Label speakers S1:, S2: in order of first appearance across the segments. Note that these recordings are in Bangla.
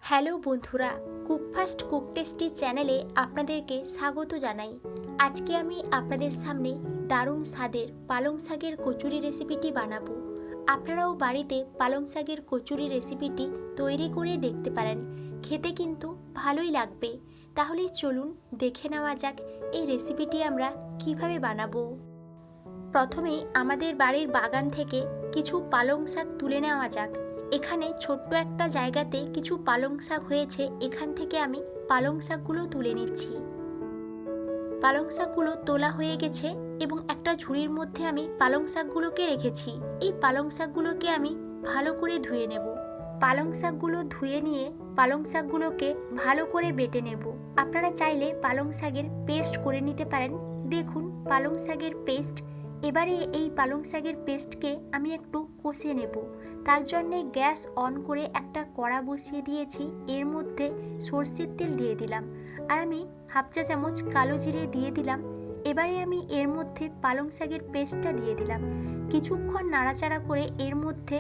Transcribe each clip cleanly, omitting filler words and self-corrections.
S1: হ্যালো বন্ধুরা, কুকফাস্ট কুক টেস্টি চ্যানেলে আপনাদেরকে স্বাগত জানাই। আজকে আমি আপনাদের সামনে দারুণ স্বাদের পালং শাকের কচুরি রেসিপিটি বানাবো। আপনারাও বাড়িতে পালং শাকের কচুরি রেসিপিটি তৈরি করে দেখতে পারেন, খেতে কিন্তু ভালোই লাগবে। তাহলে চলুন দেখে নেওয়া যাক এই রেসিপিটি আমরা কিভাবে বানাবো। প্রথমেই আমাদের বাড়ির বাগান থেকে কিছু পালং শাক তুলে নেওয়া যাক। এখানে ছোট্ট একটা জায়গাতে কিছু পালং শাক হয়েছে, এখান থেকে আমি পালং শাকগুলো তুলে নিচ্ছি। পালং শাকগুলো তোলা হয়ে গেছে এবং একটা ঝুড়ির মধ্যে আমি পালং শাকগুলোকে রেখেছি। এই পালং শাকগুলোকে আমি ভালো করে ধুয়ে নেব। পালং শাকগুলো ধুয়ে নিয়ে পালং শাকগুলোকে ভালো করে বেটে নেব। আপনারা চাইলে পালং শাকের পেস্ট করে নিতে পারেন। দেখুন পালং শাকের পেস্ট। এবারে এই পালং শাকের পেস্টকে আমি একটু কষে নেব। তার জন্যে গ্যাস অন করে একটা কড়া বসিয়ে দিয়েছি, এর মধ্যে সর্ষের তেল দিয়ে দিলাম আর আমি হাফ চা চামচ কালো জিরে দিয়ে দিলাম। এবারে আমি এর মধ্যে পালং শাকের পেস্টটা দিয়ে দিলাম। কিছুক্ষণ নাড়াচাড়া করে এর মধ্যে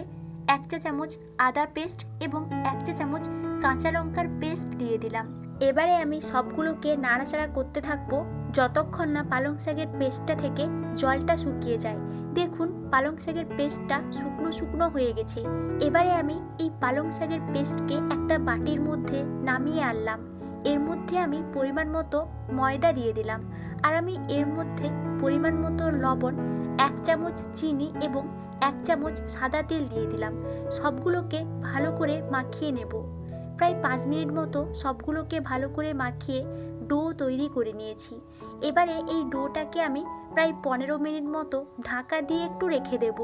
S1: এক চা চামচ আদা পেস্ট এবং এক চা চামচ কাঁচা লঙ্কার পেস্ট দিয়ে দিলাম। এবারে আমি সবগুলোকে নাড়াচাড়া করতে থাকবো যতক্ষণ না পালং শাকের পেস্টটা থেকে জলটা শুকিয়ে যায়। দেখুন পালং শাকের পেস্টটা শুকনো শুকনো হয়ে গেছে। এবারে আমি এই পালং শাকের পেস্টকে একটা বাটির মধ্যে নামিয়ে আনলাম। এর মধ্যে আমি পরিমাণ মতো ময়দা দিয়ে দিলাম আর আমি এর মধ্যে পরিমাণ মতো লবণ, এক চামচ চিনি এবং এক চামচ সাদা তেল দিয়ে দিলাম। সবগুলোকে ভালো করে মাখিয়ে নেব। প্রায় 5 মিনিট মতো সবগুলোকে ভালো করে মাখিয়ে ডো তৈরি করে নিয়েছি। এবারে এই ডোটাকে আমি প্রায় 15 মিনিট মতো ঢাকা দিয়ে একটু রেখে দেব।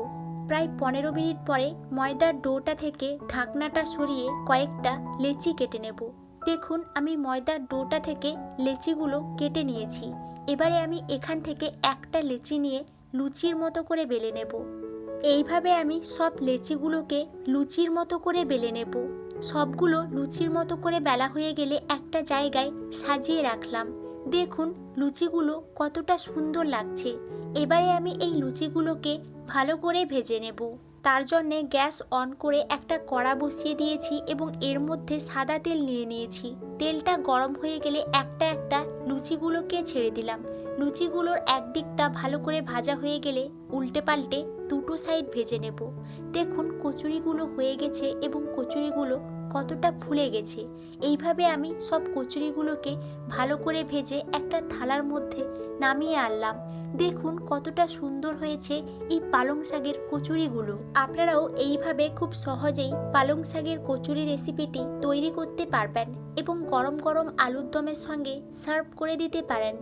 S1: প্রায় 15 মিনিট পরে ময়দার ডোটা থেকে ঢাকনাটা সরিয়ে কয়েকটা লেচি কেটে নেব। দেখুন আমি ময়দার ডোটা থেকে লেচিগুলো কেটে নিয়েছি। এবারে আমি এখান থেকে একটা লেচি নিয়ে লুচির মতো করে বেলে নেব। এইভাবে আমি সব লেচিগুলোকে লুচির মতো করে বেলে নেব। সবগুলো লুচির মতো করে বেলা হয়ে গেলে একটা জায়গায় সাজিয়ে রাখলাম। দেখুন লুচিগুলো কতটা সুন্দর লাগছে। এবারে আমি এই লুচিগুলোকে ভালো করে ভেজে নেব। তার জন্যে গ্যাস অন করে একটা কড়া বসিয়ে দিয়েছি এবং এর মধ্যে সাদা তেল নিয়ে নিয়েছি। তেলটা গরম হয়ে গেলে একটা একটা লুচিগুলোকে ছেড়ে দিলাম। লুচিগুলোর একদিকটা ভালো করে ভাজা হয়ে গেলে উল্টে পাল্টে দুটো সাইড ভেজে নেব। দেখুন কচুরিগুলো হয়ে গেছে এবং কচুরিগুলো কতটা ফুলে গেছে। এইভাবে আমি সব কচুরিগুলোকে ভালো করে ভেজে একটা থালার মধ্যে নামিয়ে আনলাম। দেখুন কতটা সুন্দর হয়েছে এই পালং শাকের কচুরিগুলো। আপনারাও এইভাবে খুব সহজেই পালং শাকের কচুরি রেসিপিটি তৈরি করতে পারবেন এবং গরম গরম আলুর দমের সঙ্গে সার্ভ করে দিতে পারেন।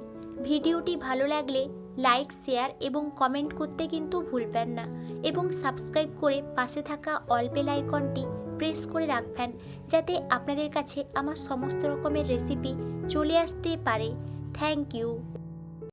S1: ভিডিওটি ভালো লাগলে লাইক, শেয়ার এবং কমেন্ট করতে কিন্তু ভুলবেন না এবং সাবস্ক্রাইব করে পাশে থাকা অল বেল আইকনটি প্রেস করে রাখবেন, যাতে আপনাদের কাছে আমার সমস্ত রকমের রেসিপি চলে আসতে পারে। Thank you.